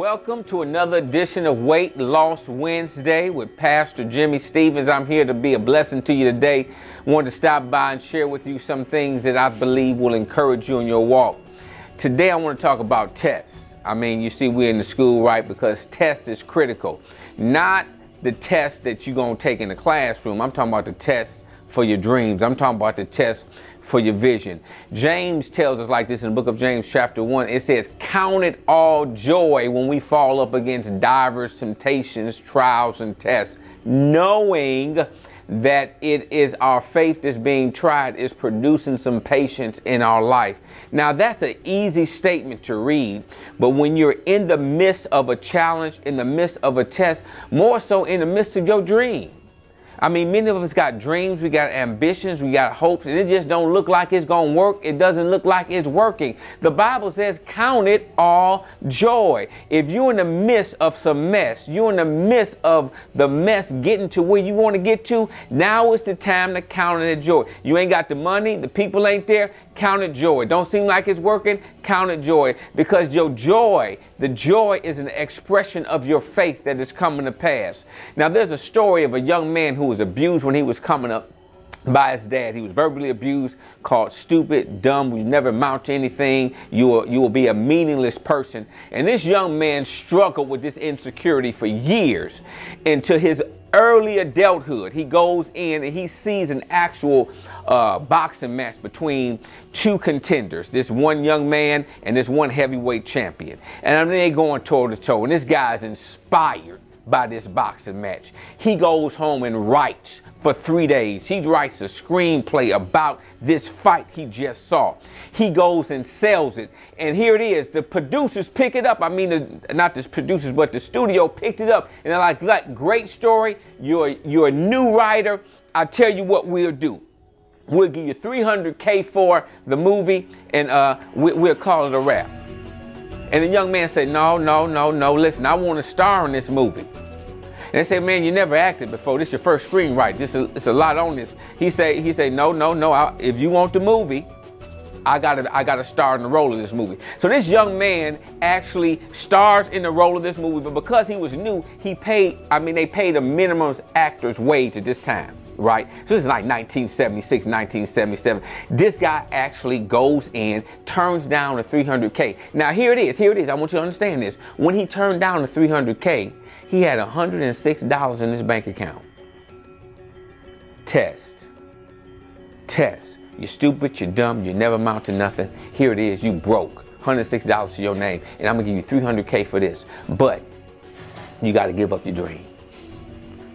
Welcome to another edition of Weight Loss Wednesday with Pastor Jimmy Stevens. I'm here to be a blessing to you today. I wanted to stop by and share with you some things that I believe will encourage you in your walk. Today I want to talk about tests. I mean, you see we're in the school, right? Because test is critical. Not the test that you're going to take in the classroom. I'm talking about the test for your dreams. I'm talking about the test for your vision. James tells us like this in the book of James chapter 1. It says, count it all joy when we fall up against divers temptations, trials, and tests, knowing that it is our faith that's being tried is producing some patience in our life. Now that's an easy statement to read, but when you're in the midst of a challenge, in the midst of a test, more so in the midst of your dream. I mean, many of us got dreams, we got ambitions, we got hopes, and it just don't look like it's going to work. It doesn't look like it's working. The Bible says, count it all joy. If you're in the midst of some mess, you're in the midst of the mess getting to where you want to get to, now is the time to count it joy. You ain't got the money, the people ain't there, count it joy. Don't seem like it's working, count it joy. Because your joy, the joy is an expression of your faith that is coming to pass. Now, there's a story of a young man who was abused when he was coming up by his dad. He was verbally abused, called stupid, dumb, you never amount to anything, you will be a meaningless person. And this young man struggled with this insecurity for years. Into his early adulthood, he goes in and he sees an actual boxing match between two contenders, this one young man and this one heavyweight champion. And I mean, they going toe to toe, and this guy's inspired by this boxing match. He goes home and writes for 3 days. He writes a screenplay about this fight he just saw. He goes and sells it. And here it is. The producers pick it up. I mean, not the producers, but the studio picked it up. And they're like, great story. You're a new writer. I tell you what we'll do. We'll give you $300K for the movie, and we'll call it a wrap. And the young man said, no, listen, I want to star in this movie. And they said, man, you never acted before. This is your first screenwrite. It's a lot on this. He said, no. If you want the movie, I gotta star in the role of this movie. So this young man actually stars in the role of this movie, but because he was new, they paid a minimum actor's wage at this time. Right? So this is like 1976, 1977. This guy actually goes in, turns down the $300K. Now here it is. I want you to understand this. When he turned down the $300K, he had $106 in his bank account. Test. You're stupid, you're dumb, you never amount to nothing. Here it is, you broke. $106 to your name, and I'm gonna give you $300K for this. But you gotta give up your dream.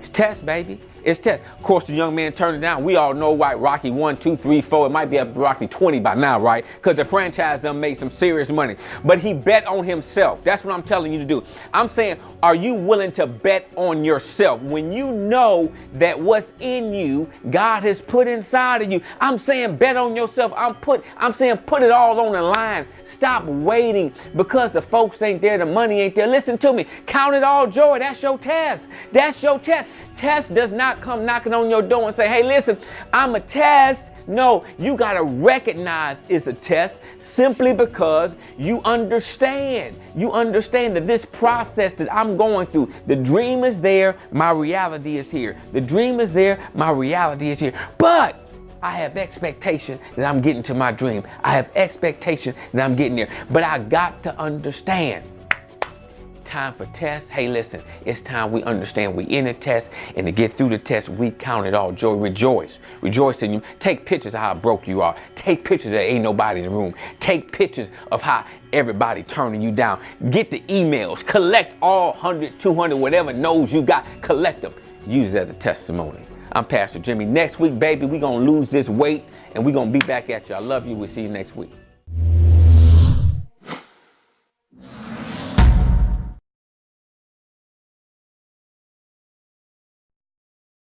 It's test, baby. It's test. Of course, the young man turned it down. We all know why. Rocky 1, 2, 3, 4. It might be up to Rocky 20 by now, right? Because the franchise done made some serious money. But he bet on himself. That's what I'm telling you to do. I'm saying, are you willing to bet on yourself? When you know that what's in you, God has put inside of you. I'm saying bet on yourself. I'm saying put it all on the line. Stop waiting because the folks ain't there, the money ain't there. Listen to me. Count it all joy. That's your test. That's your test. Test does not come knocking on your door and say, hey, listen, I'm a test. No, you got to recognize it's a test simply because you understand. You understand that this process that I'm going through, the dream is there, my reality is here. The dream is there, my reality is here. But I have expectation that I'm getting to my dream. I have expectation that I'm getting there. But I got to understand. Time for tests. Hey, listen, it's time we understand we in a test, and to get through the test, we count it all joy. Rejoice in you. Take pictures of how broke you are. Take pictures that ain't nobody in the room. Take pictures of how everybody turning you down. Get the emails. Collect all 100, 200, whatever no's you got. Collect them. Use it as a testimony. I'm Pastor Jimmy. Next week, baby, we're going to lose this weight, and we're going to be back at you. I love you. We'll see you next week.